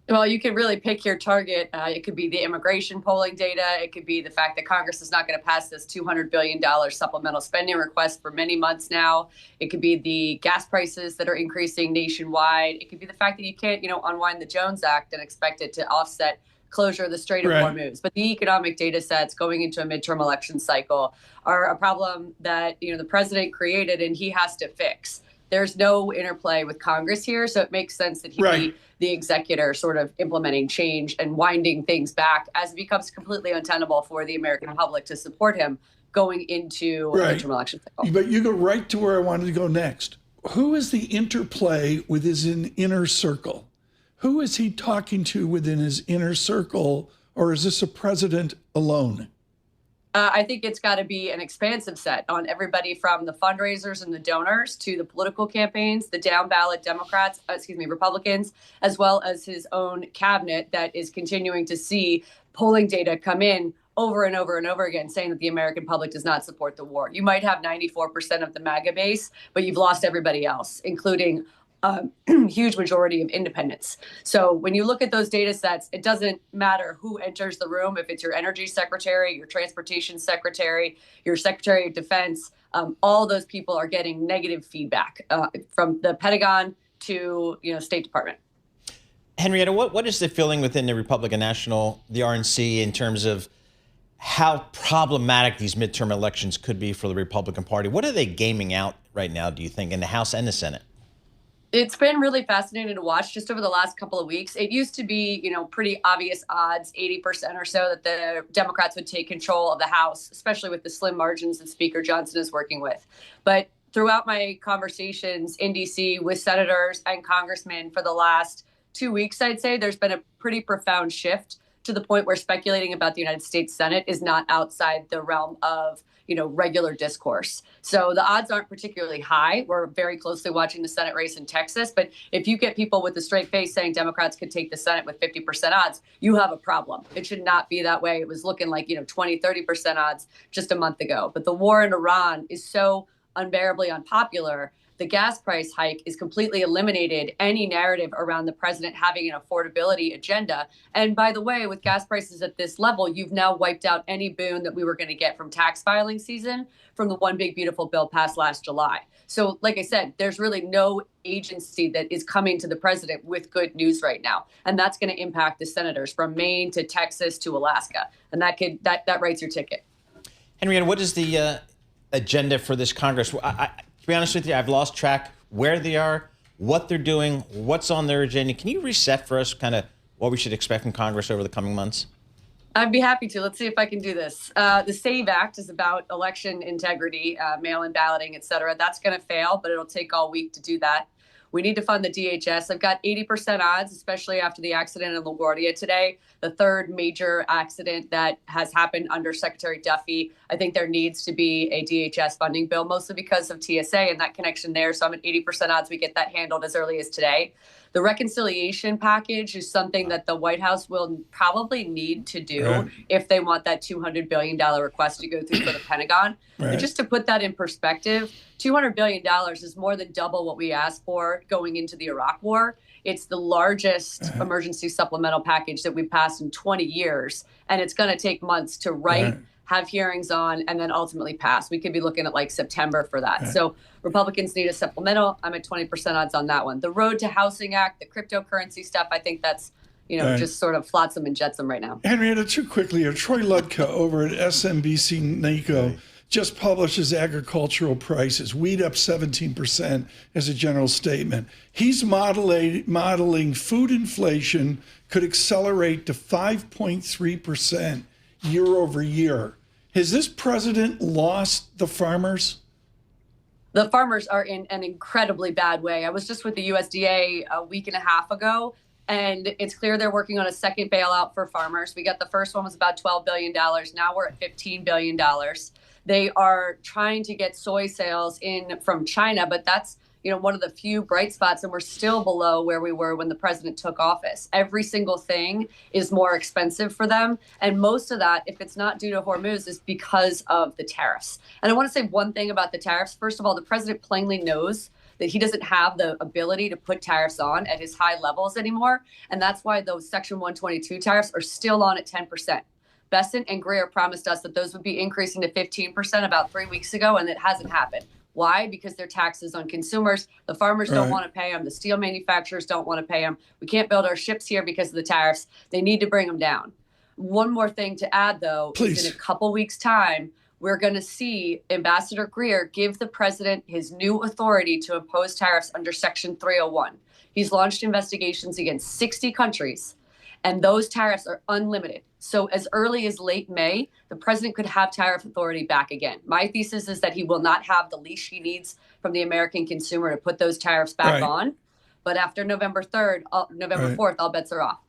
Well, you could really pick your target. It could be the immigration polling data. It could be the fact that Congress is not going to pass this $200 billion supplemental spending request for many months now. It could be the gas prices that are increasing nationwide. It could be the fact that you can't, unwind the Jones Act and expect it to offset closure of the Strait of Right. Hormuz. But the economic data sets going into a midterm election cycle are a problem that, the president created and he has to fix. There's no interplay with Congress here, so it makes sense that he Right. be the executor sort of implementing change and winding things back as it becomes completely untenable for the American public to support him going into a Right. midterm election cycle. But you go right to where I wanted to go next. Who is the interplay with his inner circle? Who is he talking to within his inner circle, or is this a president alone? I think it's got to be an expansive set on everybody from the fundraisers and the donors to the political campaigns, the down ballot Republicans, as well as his own cabinet that is continuing to see polling data come in over and over and over again saying that the American public does not support the war. You might have 94% of the MAGA base, but you've lost everybody else, including a huge majority of independents. So when you look at those data sets, it doesn't matter who enters the room, if it's your energy secretary, your transportation secretary, your secretary of defense, all those people are getting negative feedback from the Pentagon to State Department. Henrietta, what is the feeling within the Republican National, the RNC, in terms of how problematic these midterm elections could be for the Republican Party? What are they gaming out right now, do you think, in the House and the Senate? It's been really fascinating to watch just over the last couple of weeks. It used to be, pretty obvious odds, 80% or so, that the Democrats would take control of the House, especially with the slim margins that Speaker Johnson is working with. But throughout my conversations in DC with senators and congressmen for the last 2 weeks, I'd say there's been a pretty profound shift to the point where speculating about the United States Senate is not outside the realm of regular discourse. So the odds aren't particularly high. We're very closely watching the Senate race in Texas. But if you get people with a straight face saying Democrats could take the Senate with 50% odds, you have a problem. It should not be that way. It was looking like, 20, 30% odds just a month ago. But the war in Iran is so unbearably unpopular. The gas price hike is completely eliminated any narrative around the president having an affordability agenda. And by the way, with gas prices at this level, you've now wiped out any boon that we were going to get from tax filing season from the One Big Beautiful Bill passed last July. So like I said, there's really no agency that is coming to the president with good news right now. And that's going to impact the senators from Maine to Texas to Alaska. And that writes your ticket. Henrietta, what is the agenda for this Congress? To be honest with you, I've lost track where they are, what they're doing, what's on their agenda. Can you reset for us kind of what we should expect from Congress over the coming months? I'd be happy to. Let's see if I can do this. The SAVE Act is about election integrity, mail-in balloting, et cetera. That's going to fail, but it'll take all week to do that. We need to fund the DHS. I've got 80% odds, especially after the accident in LaGuardia today, the third major accident that has happened under Secretary Duffy. I think there needs to be a DHS funding bill, mostly because of TSA and that connection there. So I'm at 80% odds we get that handled as early as today. The reconciliation package is something that the White House will probably need to do if they want that $200 billion request to go through for the Pentagon. Right. And just to put that in perspective, $200 billion is more than double what we asked for going into the Iraq War. It's the largest emergency supplemental package that we've passed in 20 years. And it's going to take months to write, have hearings on, and then ultimately pass. We could be looking at like September for that. So Republicans need a supplemental. I'm at 20% odds on that one. The Road to Housing Act, the cryptocurrency stuff, I think that's, just sort of flotsam and jetsam right now. Henrietta, too quickly, Troy Ludka over at SMBC NACO just publishes agricultural prices, wheat up 17% as a general statement. He's modeling food inflation could accelerate to 5.3% year over year. Has this president lost the farmers? The farmers are in an incredibly bad way. I was just with the USDA a week and a half ago, and it's clear they're working on a second bailout for farmers. We got the first one was about $12 billion. Now we're at $15 billion. They are trying to get soy sales in from China, but that's one of the few bright spots, and we're still below where we were when the president took office. Every single thing is more expensive for them. And most of that, if it's not due to Hormuz, is because of the tariffs. And I want to say one thing about the tariffs. First of all, the president plainly knows that he doesn't have the ability to put tariffs on at his high levels anymore. And that's why those Section 122 tariffs are still on at 10%. Bessent and Greer promised us that those would be increasing to 15% about 3 weeks ago, and it hasn't happened. Why? Because they're taxes on consumers. The farmers don't want to pay them. The steel manufacturers don't want to pay them. We can't build our ships here because of the tariffs. They need to bring them down. One more thing to add, though, is in a couple weeks' time, we're going to see Ambassador Greer give the president his new authority to impose tariffs under Section 301. He's launched investigations against 60 countries, and those tariffs are unlimited. So as early as late May, the president could have tariff authority back again. My thesis is that he will not have the leash he needs from the American consumer to put those tariffs back on. But after November 3rd, November 4th, all bets are off.